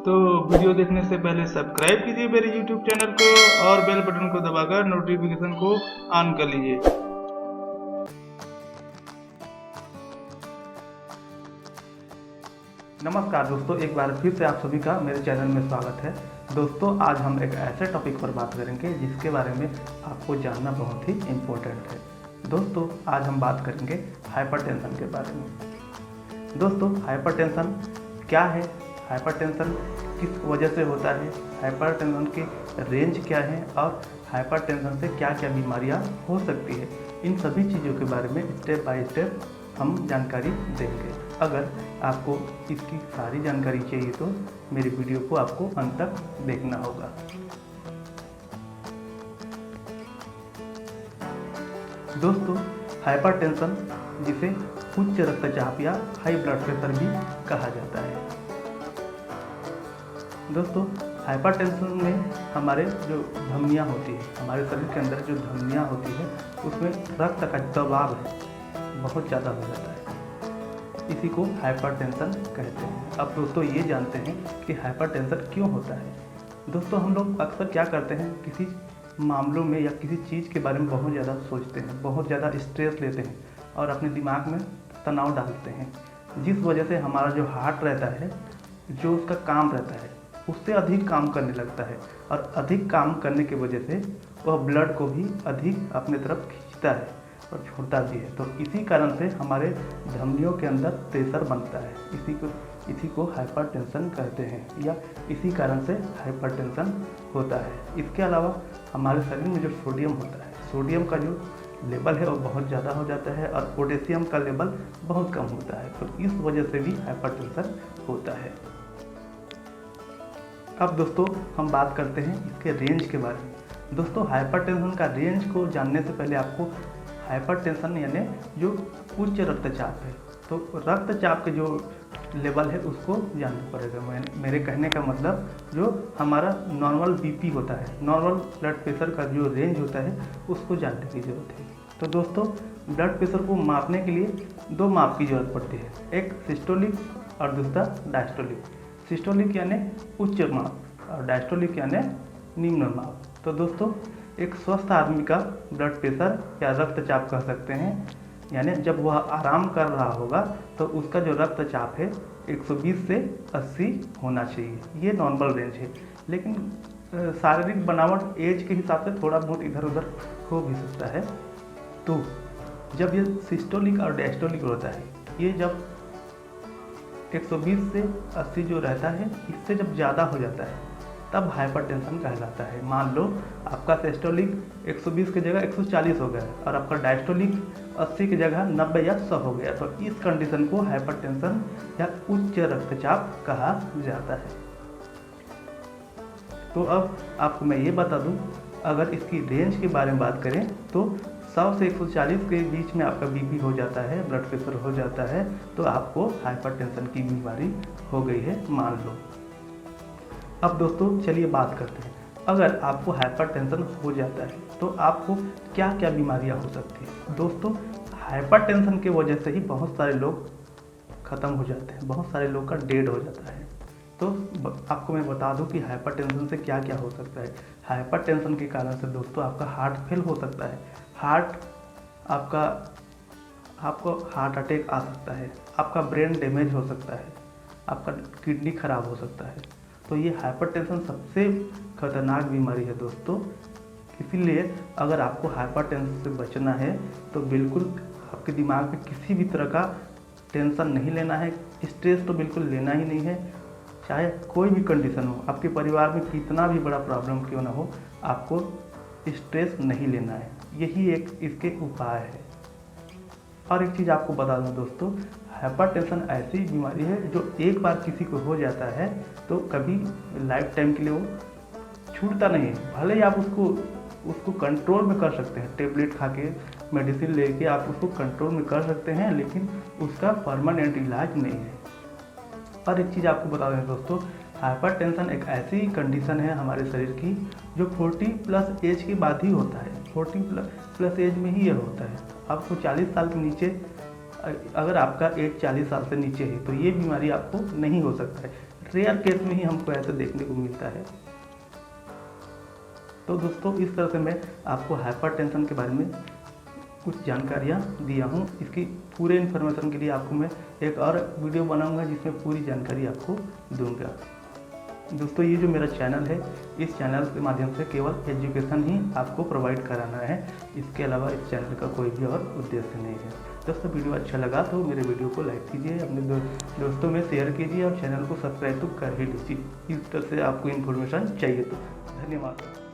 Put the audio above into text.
तो वीडियो देखने से पहले सब्सक्राइब कीजिए मेरे YouTube चैनल को और बेल बटन को दबाकर नोटिफिकेशन को ऑन कर लीजिए। नमस्कार दोस्तों, एक बार फिर से आप सभी का मेरे चैनल में स्वागत है। दोस्तों, आज हम एक ऐसे टॉपिक पर बात करेंगे जिसके बारे में आपको जानना बहुत ही इम्पोर्टेंट है। दोस्तों, आज हम बात करेंगे हाइपरटेंशन के बारे में। दोस्तों, हाइपरटेंशन क्या है, हाइपरटेंशन किस वजह से होता है, हाइपरटेंशन की रेंज क्या है और हाइपरटेंशन से क्या क्या बीमारियां हो सकती है, इन सभी चीज़ों के बारे में स्टेप बाय स्टेप हम जानकारी देंगे। अगर आपको इसकी सारी जानकारी चाहिए तो मेरी वीडियो को आपको अंत तक देखना होगा। दोस्तों, हाइपरटेंशन जिसे उच्च रक्तचाप या हाई ब्लड प्रेशर भी कहा जाता है। दोस्तों, हाइपरटेंशन में हमारे जो धमनियाँ होती है, हमारे शरीर के अंदर जो धमनियाँ होती है उसमें रक्त का दबाव है बहुत ज़्यादा हो जाता है, इसी को हाइपरटेंशन कहते हैं। अब दोस्तों ये जानते हैं कि हाइपरटेंशन क्यों होता है। दोस्तों, हम लोग अक्सर क्या करते हैं, किसी मामलों में या किसी चीज़ के बारे में बहुत ज़्यादा सोचते हैं, बहुत ज़्यादा स्ट्रेस लेते हैं और अपने दिमाग में तनाव डालते हैं, जिस वजह से हमारा जो हार्ट रहता है, जो उसका काम रहता है, उससे अधिक काम करने लगता है और अधिक काम करने की वजह से वह ब्लड को भी अधिक अपने तरफ खींचता है और छोड़ता भी है। तो इसी कारण से हमारे धमनियों के अंदर प्रेशर बनता है, इसी को हाइपरटेंशन कहते हैं या इसी कारण से हाइपरटेंशन होता है। इसके अलावा हमारे शरीर में जो सोडियम होता है, सोडियम का जो लेवल है वो बहुत ज़्यादा हो जाता है और पोटेशियम का लेवल बहुत कम होता है, तो इस वजह से भी हाइपरटेंशन होता है। अब दोस्तों हम बात करते हैं इसके रेंज के बारे में। दोस्तों, हाइपरटेंशन का रेंज को जानने से पहले आपको हाइपरटेंशन यानी जो उच्च रक्तचाप है, तो रक्तचाप के जो लेवल है उसको जानना पड़ेगा। मेरे कहने का मतलब जो हमारा नॉर्मल बीपी होता है, नॉर्मल ब्लड प्रेशर का जो रेंज होता है उसको जानने की ज़रूरत है। तो दोस्तों, ब्लड प्रेशर को मापने के लिए दो माप की ज़रूरत पड़ती है, एक सिस्टोलिक और दूसरा डायस्टोलिक। सिस्टोलिक यानी उच्च माप और डायस्टोलिक यानी निम्न माप। तो दोस्तों, एक स्वस्थ आदमी का ब्लड प्रेशर या रक्तचाप कह सकते हैं, यानी जब वह आराम कर रहा होगा तो उसका जो रक्तचाप है 120 से 80 होना चाहिए, ये नॉर्मल रेंज है। लेकिन शारीरिक बनावट एज के हिसाब से थोड़ा बहुत इधर उधर हो भी सकता है। तो जब ये सिस्टोलिक और डायस्टोलिक होता है, ये जब 120 से 80 जो रहता है, इससे जब ज़्यादा हो जाता है तब हाइपरटेंशन कहलाता है। मान लो आपका सिस्टोलिक 120 की जगह 140 हो गया और आपका डायस्टोलिक 80 की जगह 90 या 100 हो गया, तो इस कंडीशन को हाइपरटेंशन या उच्च रक्तचाप कहा जाता है। तो अब आपको मैं ये बता दूं, अगर इसकी रेंज के बारे में बात करें तो 100 से 140 के बीच में आपका बीपी हो जाता है, ब्लड प्रेशर हो जाता है, तो आपको हाइपरटेंशन की बीमारी हो गई है मान लो। अब दोस्तों चलिए बात करते हैं, अगर आपको हाइपरटेंशन हो जाता है तो आपको क्या क्या बीमारियां हो सकती हैं। दोस्तों, हाइपरटेंशन की वजह से ही बहुत सारे लोग ख़त्म हो जाते हैं, बहुत सारे लोग का डेड हो जाता है। तो आपको मैं बता दूं कि हाइपरटेंशन से क्या क्या हो सकता है। हाइपरटेंशन के कारण से दोस्तों आपका हार्ट फेल हो सकता है, आपको हार्ट अटैक आ सकता है, आपका ब्रेन डैमेज हो सकता है, आपका किडनी खराब हो सकता है। तो ये हाइपरटेंशन सबसे खतरनाक बीमारी है दोस्तों। इसीलिए अगर आपको हाइपरटेंशन से बचना है तो बिल्कुल आपके दिमाग में किसी भी तरह का टेंशन नहीं लेना है, स्ट्रेस तो बिल्कुल लेना ही नहीं है। चाहे कोई भी कंडीशन हो, आपके परिवार में कितना भी बड़ा प्रॉब्लम क्यों ना हो, आपको स्ट्रेस नहीं लेना है, यही एक इसके उपाय है। और एक चीज़ आपको बता दूं दोस्तों, हाइपरटेंशन ऐसी बीमारी है जो एक बार किसी को हो जाता है तो कभी लाइफ टाइम के लिए वो छूटता नहीं है। भले ही आप उसको कंट्रोल में कर सकते हैं, टेबलेट खा के, मेडिसिन लेके आप उसको कंट्रोल में कर सकते हैं, लेकिन उसका परमानेंट इलाज नहीं है। और एक चीज़ आपको बता दें दोस्तों, हाइपरटेंशन एक ऐसी कंडीशन है हमारे शरीर की जो 40+ एज के बाद ही होता है, 40+ एज में ही यह होता है। आपको 40 साल के नीचे, अगर आपका एज 40 साल से नीचे है तो ये बीमारी आपको नहीं हो सकता है। रेयर केस में ही हमको ऐसा देखने को मिलता है। तो दोस्तों इस तरह से मैं आपको हाइपरटेंशन के बारे में कुछ जानकारियाँ दिया हूँ। इसकी पूरे इन्फॉर्मेशन के लिए आपको मैं एक और वीडियो बनाऊंगा जिसमें पूरी जानकारी आपको दूंगा। दोस्तों ये जो मेरा चैनल है, इस चैनल के माध्यम से केवल एजुकेशन ही आपको प्रोवाइड कराना है, इसके अलावा इस चैनल का कोई भी और उद्देश्य नहीं है। दोस्तों वीडियो अच्छा लगा तो मेरे वीडियो को लाइक कीजिए, अपने दोस्तों में शेयर कीजिए और चैनल को सब्सक्राइब तो कर ही लीजिए। इस तरह से आपको इन्फॉर्मेशन चाहिए तो। धन्यवाद।